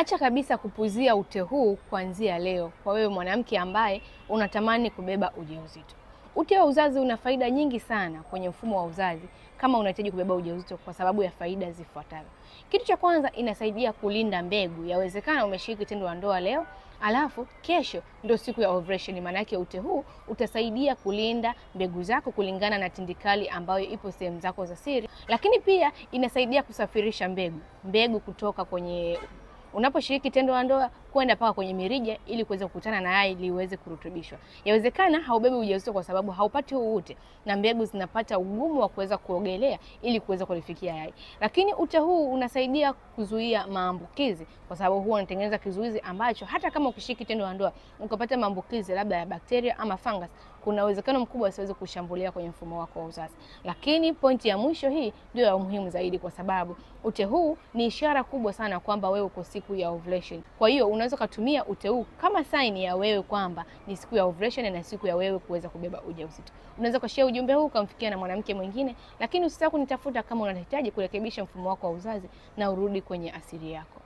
Acha kabisa kupuzia ute huu kuanzia leo kwa wewe mwanamke ambaye unatamani kubeba ujauzito. Ute wa uzazi una faida nyingi sana kwenye mfumo wa uzazi kama unahitaji kubeba ujauzito kwa sababu ya faida zifuatazo. Kitu cha kwanza, inasaidia kulinda mbegu. Yawezekana umeshiriki tendo la ndoa leo, alafu kesho ndio siku ya ovulation. Maana yake ute huu utasaidia kulinda mbegu zako kulingana na tindikali ambayo ipo sehemu zako za siri. Lakini pia inasaidia kusafirisha mbegu kutoka kwenye unaposhiriki tendo la ndoa kwenda paka kwenye mirija ili kuweza kukutana na yai liweze kurutubishwa. Yawezekana haubebi ujauzito kwa sababu haupati huu ute na mbegu zinapata ugumu wa kuweza kuogelea ili kuweza kulifikia yai. Lakini ute huu unasaidia kuzuia maambukizi kwa sababu huwa unatengeneza kizuizi ambacho hata kama ukishiriki tendo la ndoa ukapata maambukizi labda ya bakteria ama fungus, kuna uwezekano mkubwa asiweze kushambulia kwenye mfumo wako wa uzazi. Lakini pointi ya mwisho hii ndio ya muhimu zaidi, kwa sababu ute huu ni ishara kubwa sana kwamba wewe uko siku ya ovulation. Kwa hiyo unaweza kutumia ute huu kama sign ya wewe kwamba ni siku ya ovulation na siku ya wewe kuweza kubeba ujauzito. Unaweza kushare ujumbe huu kumfikia na mwanamke mwingine, lakini usisahau kunitafuta kama unahitaji kurekebisha mfumo wako wa uzazi na urudi kwenye asili yako.